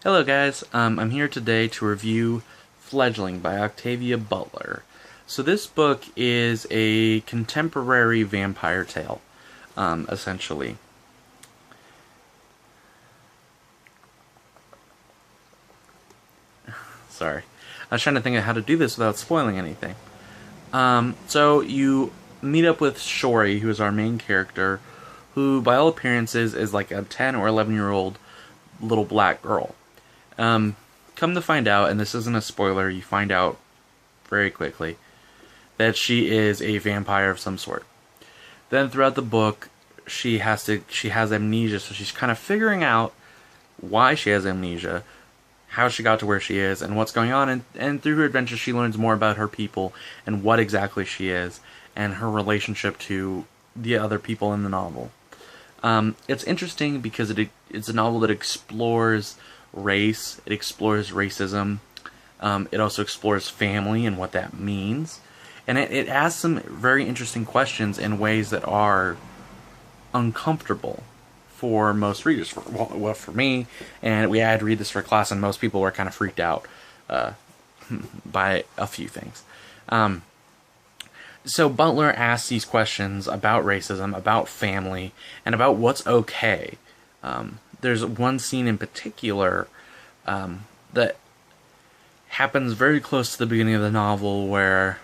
Hello guys, I'm here today to review Fledgling by Octavia Butler. So this book is a contemporary vampire tale, essentially. Sorry. I was trying to think of how to do this without spoiling anything. So you meet up with Shori, who is our main character, who by all appearances is like a 10 or 11-year-old little black girl. Come to find out, and this isn't a spoiler, you find out very quickly, that she is a vampire of some sort. Then throughout the book, she has amnesia, so she's kind of figuring out why she has amnesia, how she got to where she is, and what's going on, and through her adventure she learns more about her people, and what exactly she is, and her relationship to the other people in the novel. It's interesting because it's a novel that explores race, it explores racism, it also explores family and what that means, and it asks some very interesting questions in ways that are uncomfortable for most readers. Well, for me, and we had to read this for class, and most people were kind of freaked out by a few things. So Butler asks these questions about racism, about family, and about what's okay. There's one scene in particular that happens very close to the beginning of the novel where,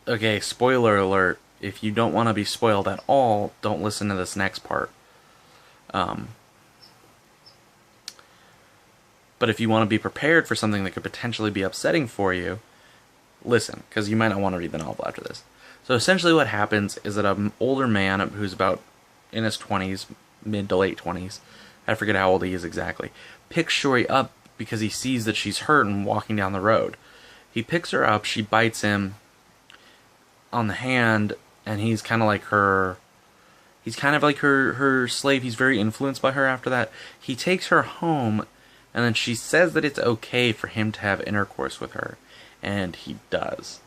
okay, spoiler alert, if you don't want to be spoiled at all, don't listen to this next part. But if you want to be prepared for something that could potentially be upsetting for you, listen, because you might not want to read the novel after this. So essentially what happens is that an older man who's about in his 20s, mid to late 20s, I forget how old he is exactly, picks Shori up because he sees that she's hurt and walking down the road. He picks her up, she bites him on the hand, and he's kind of like her slave. He's very influenced by her after that. He takes her home, and then she says that it's okay for him to have intercourse with her, and he does.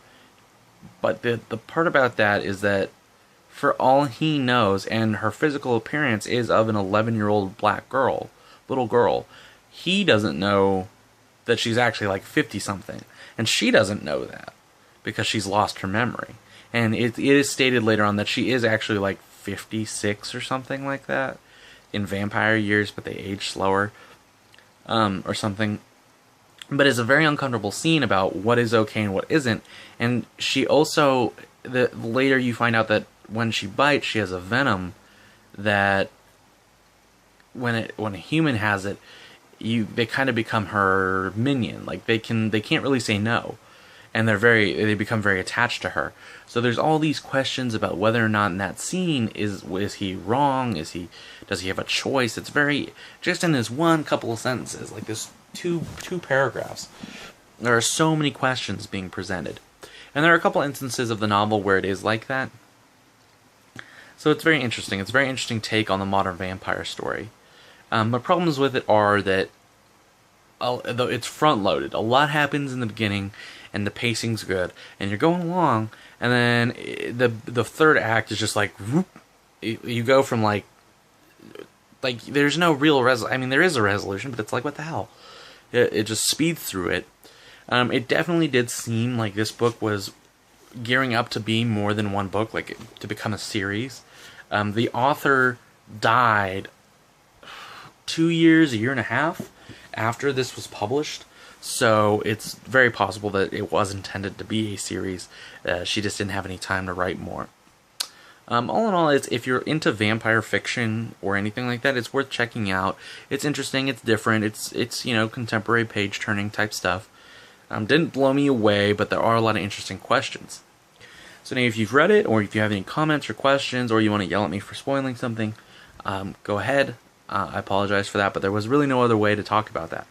But the part about that is that for all he knows, and her physical appearance is of an 11-year-old black girl, little girl, he doesn't know that she's actually like 50-something. And she doesn't know that because she's lost her memory. And it is stated later on that she is actually like 56 or something like that in vampire years, but they age slower or something. But it's a very uncomfortable scene about what is okay and what isn't. And she also, later you find out that when she bites, she has a venom that when a human has it, they kind of become her minion. Like they can't really say no, and they become very attached to her. So there's all these questions about whether or not in that scene is he wrong? Does he have a choice? It's very just in this one couple of sentences, like this two paragraphs. There are so many questions being presented, and there are a couple instances of the novel where it is like that. So it's very interesting. It's a very interesting take on the modern vampire story. But problems with it are that though it's front-loaded. A lot happens in the beginning, and the pacing's good, and you're going along, and then the third act is just like, whoop, you go from like there's no real I mean, there is a resolution, but it's like, what the hell? It just speeds through it. It definitely did seem like this book was gearing up to be more than one book, like to become a series. The author died 2 years, a year and a half after this was published, so it's very possible that it was intended to be a series. She just didn't have any time to write more. All in all, if you're into vampire fiction or anything like that, it's worth checking out. It's interesting, it's different, it's contemporary page-turning type stuff. Didn't blow me away, but there are a lot of interesting questions. So now if you've read it, or if you have any comments or questions, or you want to yell at me for spoiling something, go ahead. I apologize for that, but there was really no other way to talk about that.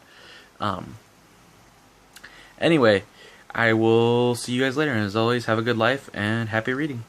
Anyway, I will see you guys later, and as always, have a good life, and happy reading.